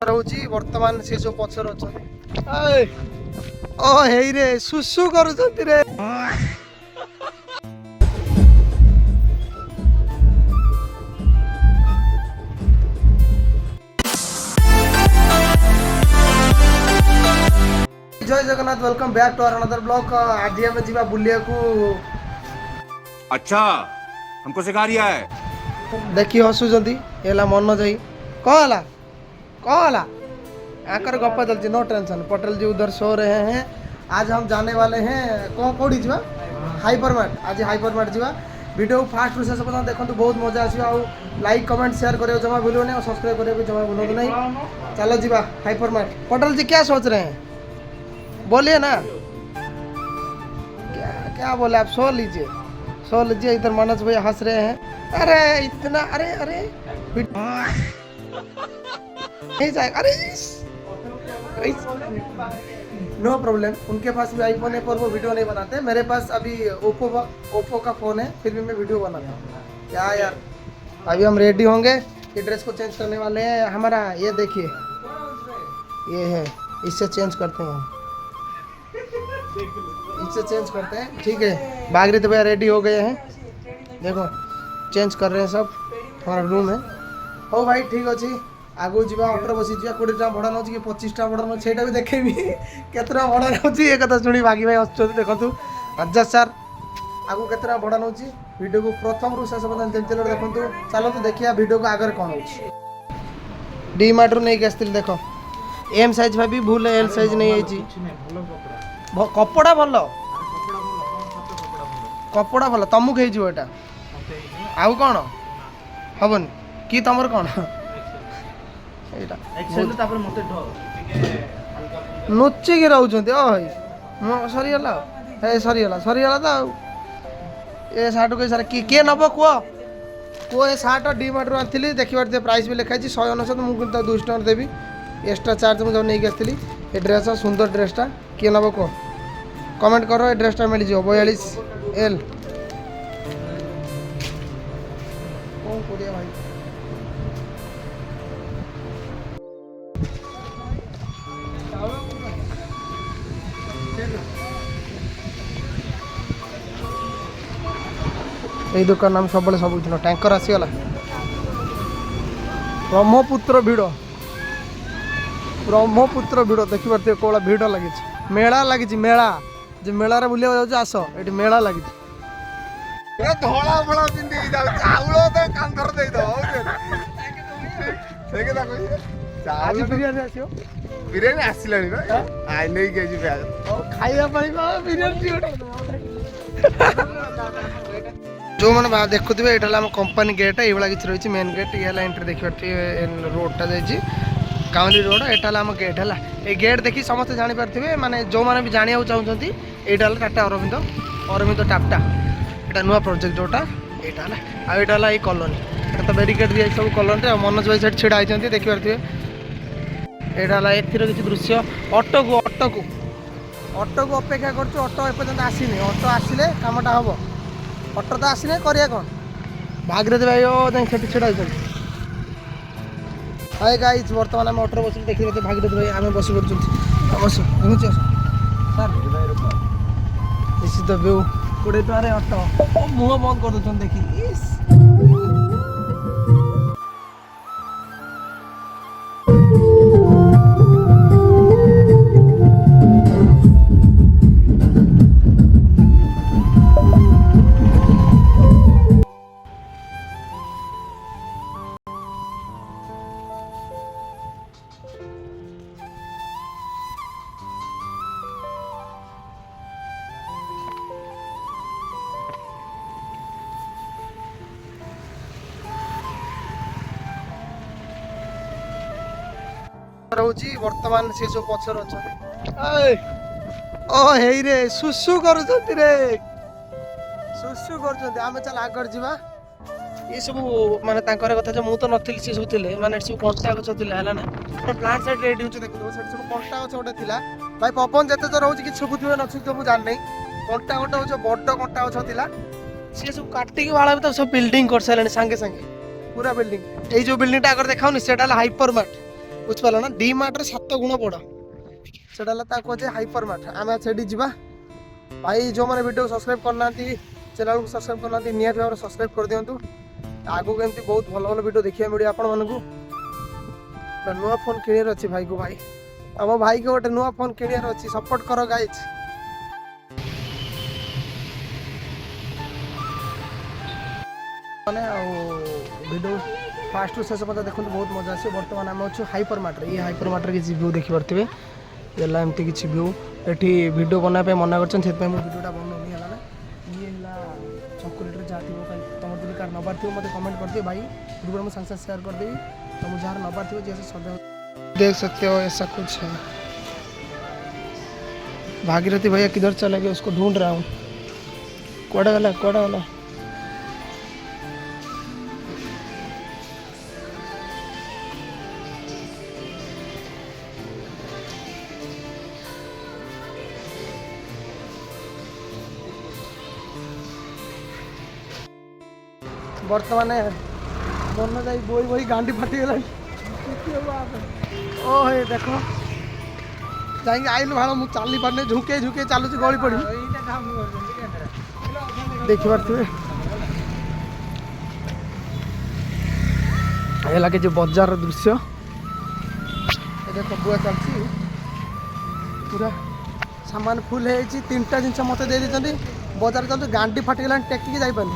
रहुची वर्तमान से जो पछर अछे ओ हेई रे सुसु करूछंती रे। जय Jagannath, welcome back to another blog. आज हम जीवा बुलिया को। अच्छा, हमको सिखा रिया है। देखी हसुचंती एला मन जाई कहला कहला आकर गप्पा चलती, नो टेंशन। पटेल जी उधर सो रहे हैं। आज हम जाने वाले हैं कौन कोड़ी जीवा हाइपरमार्ट। आज हाइपरमार्ट जीवा। वीडियो फास्ट रु शेष पर्यंत देखो, बहुत मजा आसी। लाइक कमेंट शेयर करियो जमा भूलो नहीं, और सब्सक्राइब करियो जमा भूलो नहीं। चलो जीवा हाइपरमार्ट। पटेल जी क्या सोच रहे हैं, बोलिए ना। क्या क्या बोले आप? सो लीजिए सो लीजिए। इधर मनोज भैया हंस रहे हैं। अरे इतना अरे अरे नहीं जाएगा। अरे नो प्रॉब्लम, उनके पास भी आईफोन है पर वो वीडियो नहीं बनाते। मेरे पास अभी ओप्पो का फ़ोन है, फिर भी मैं वीडियो बनाता हूँ। क्या यार, अभी हम रेडी होंगे, ये ड्रेस को चेंज करने वाले हैं। हमारा ये देखिए, ये है, इससे चेंज करते हैं हम, इससे चेंज करते हैं। ठीक है, बागरी तो भैया रेडी हो गए हैं। देखो चेंज कर रहे हैं सब, हमारा रूम है। हो भाई ठीक अच्छे। आगू जा ऑटो बसी जा। 20 टाँग भड़ा नौ कि 25 टाँग भड़ा नौ, सेटा भी देखेबी केते भड़ा नौ। ये कथा शुणी बागी भाई हसुँ। देखो राजा सार आगू केते भड़ा नौ। वीडियो को प्रथम रु शेष पर्यंत देखते देखो। चलो देखिए वीडियो को आगे कौन हो। डी मार्ट रू नहीं आसती। देख एम साइज भाभी भूल, एल साइज नहीं आई। कपड़ा भल, कपड़ा भल तुमको होटा आउ कौन हेनी कि तुम कौन नुचिक रोच। सरीगला सरीगला सरीगला तो ये सार्ट को सारा किए नब कह कह। ये सार्ट डी मार्ट आनी देखिए, प्राइस भी लिखाई 199। मुझे 200 टଙ୍କା देवी एक्स्ट्रा चार्ज। मुझे नहीं आसती ये ड्रेस, सुंदर ड्रेसटा किए नब कह, कमेंट करो। ये ड्रेसटा मिल जाए 42 एल। कौन करिया भाई, এই দোকান আমি सबले सब टैंकर आसीगला। ब्रह्मपुत्र भिड़, ब्रह्मपुत्र भिड़ देखी पारे कौन भिड़ लगी। मेला लगी, मेला जो मेला रे बुलिया जाऊँ आस, ये मेला लगी। धला फला पिंधि चाउल तो कांधर दे दो। आज बिरियानी आसो, बिरियानी आसला आई नहीं खाइबा बिरियानी। जो मैंने बाहर देखुवे ये आम कंपनी गेट, ये किसी रही मेन गेट। ये एंट्री देखिए, रोडटा जाइए काउली रोड। यहाँ आम गेट है। ये गेट देखी समस्त जानीपारे, माने जो मैंने भी जाना चाहते यहाँ टाटा अरविंद अरविंद टापटा। यहाँ नुआ प्रोजेक्ट जोटा यहाँ है कॉलोनी। यहाँ तो बेरिकेड दिए सब कॉलोनी। मनोज भाई छाड़ा होती देखिपारे। यहाँ एथर किसी दृश्य ऑटो को अपेक्षा कर। ऑटो एपर्तंत आसनी, ऑटो आसिले कामटा हम। ऑटो तो आसने करिया कौन। भागीरथ भाई से छड़ा होती। हाय गाइस, बर्तमान आम ऑटो बस देखिए। भागीरथ भाई आम बस पड़े बस पहुँच सर निश्चित व्यू 20 टकर ऑटो मुह बंद कर दे देखी। रहुची वर्तमान से जो पछर ओ हेई रे सुसु करूछंती रे, सुसु करूछंती। आमे चल आगर जीवा। ये सब माने तांकर कथा जो मु तो नथिल, से सब थिले माने सब कंटा गछ थिला हैला ना। प्लांट साइड रेडी होछ देखो, सेट सब कंटा गछ ओटे थिला। भाई पवन जते तो रहउची कि सुबुथिबे नछि तो मु जान नै। कंटा ओटे होछ बड्ड कंटा गछ थिला, से सब काटी के वाला तो सब बिल्डिंग कर साइलानी संगे संगे पूरा बिल्डिंग। ए जो बिल्डिंग टा अगर देखाउनी सेटा हाइपरमार्ट। ବୁଝିପାରିଲ ନା ଡି ମାର୍ଟରେ 7 ଗୁଣ ବଡ଼ ସେଟା ହେଲା ତାକୁ କହୁଛେ ହାଇପର ମାର୍ଟ ଆମେ ସେଠି ଯିବା ଭାଇ ଯେଉଁମାନେ ଭିଡ଼ିଓ ସବସ୍କ୍ରାଇବ୍ କରିନାହାନ୍ତି ଚ୍ୟାନେଲକୁ ସବସ୍କ୍ରାଇବ୍ କରିନାହାନ୍ତି ନିହାତି ଭାବରେ ସବସ୍କ୍ରାଇବ୍ କରିଦିଅନ୍ତୁ ଆଗକୁ ଏମିତି ବହୁତ ଭଲ ଭଲ ଭିଡ଼ିଓ ଦେଖିବାକୁ ମିଳିବ ଆପଣମାନଙ୍କୁ ନୂଆ ଫୋନ୍ କିଣିବାର ଅଛି ଭାଇକୁ ଭାଇ ଆମ ଭାଇକୁ ଗୋଟେ ନୂଆ ଫୋନ୍ କିଣିବାର ଅଛି ସପୋର୍ଟ କର ଗାଇଜ୍ ମାନେ ଆଉ ଭିଡ଼ିଓ फास्ट शेष पता देखो बहुत मजा आस बर्तमान आम अच्छे हाइपर मार्ट ये हाइपर मार्ट किसी व्यू देखिपे ये एमती किसी व्यू ये वीडियो बनाया मना कर वीडियोटा बनौनी है ना ये चकोलेट जहाँ थी तुम जो कार नबार थी मतलब कमेंट कर दिए भाई वीडियो मैं साथ शेयर करदेवी तुम जहाँ नबार थी जैसे सदा देख सकते हो ऐसा कुछ है भागीरथी भैया किधर चले गए उसको ढूंढ रहा हूँ कोड़ा वाला बर्तमान मन जाई बोई बोई गांडी फाटीगला ओ हे देखो जाएंगे आइल भाड़ मुझे चली पारे झुके झुके चलुच गली पड़ी देखी पारे लगे जो बजार दृश्य देखो बुआ चलती पूरा सामान फुल है 3टा जिनस मत दे दी बजार चलते गांडी फाटीगला टेकिक जापार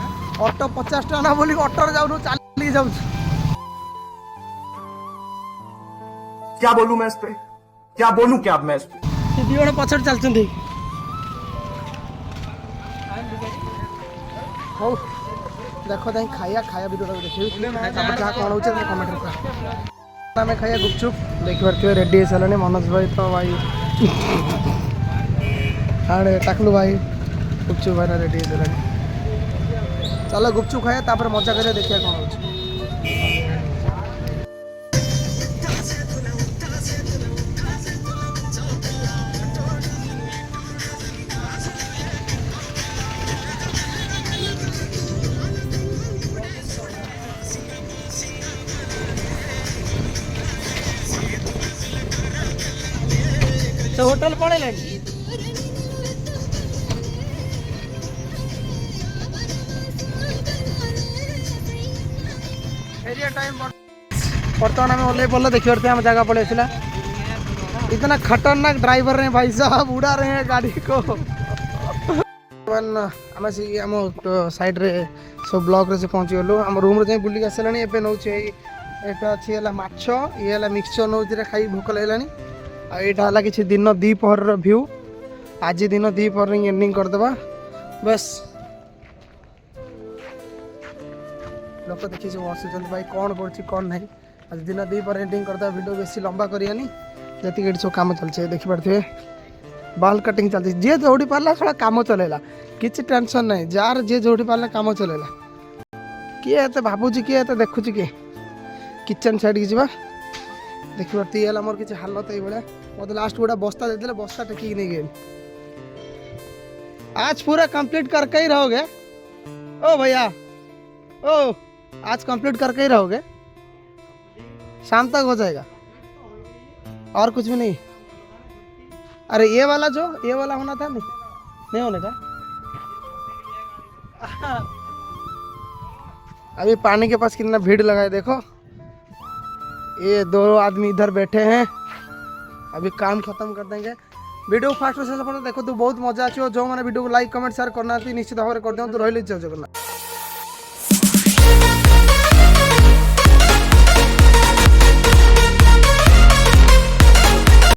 ऑटो 50 टका ना बोली ऑटो जाऊँ चल जाऊँ क्या बोलूं मैं इस पे क्या बोलूं क्या मैं इस पे दी जन पछड़ चलते हो देख दें खाया वीडियो देखिए जहाँ कौन हो कमेंट आम खाया गुपचुप देखिए रेडी हो सारे मनोज भाई तो भाई हाँ टाकलू भाई गुपचुप भाई रेडी हो सारे चलो गुपचुप खाया तापर मजा करिया देखिए कौन हो तो होटल पड़े एरिया टाइम बर्तमान आम ओल्ले पड़े देखिए आम जगह पड़े इतना खतरनाक ड्राइवर रहे भाई साहब उड़ा रहे हैं गाड़ी को आम से आम साइड रे सब ब्लॉक रे से पहुँची गलु आम रूम रे बुलिक आसला एवं नौ अच्छी माछ ये मिक्सचर नौ खाई भोक लगे यहाँ है कि दिन दीपहर व्यू आज दिन दीपहर एंडिंग करदे बस लोक देखिए सब हसुच्च भाई कौन कौन ना आज दिन दीपहर एंडिंग करदे वीडियो बेसी लंबा करियानी जी सब कम चलছে देखिपे बाल कटिंग चलती जी जोड़ी पार्ला थोड़ा कम चलेला किसी टेंशन नहीं जार जी जोड़ी पार्ला कम चलेला किए एत भावुची किए एत देखुची किए किचन साइड की जा देखिए ये मोर किसी हालत ये मत लास्ट गोटा बस्ता देते बस्ता टेकिक नहीं गए आज पूरा कंप्लीट करके ही रहोगे ओ भैया ओ आज कंप्लीट करके ही रहोगे शाम तक हो जाएगा और कुछ भी नहीं अरे ये वाला होना था नहीं होने का अभी पानी के पास कितना भीड़ लगा है देखो ये 2 आदमी इधर बैठे हैं अभी काम खत्म कर देंगे वीडियो फास्ट से देखो तो बहुत मजा आछो जो मैंने वीडियो को लाइक कमेंट शेयर करना निश्चित भाव में कर दिखाँ तो रही जय जगन्नाथ।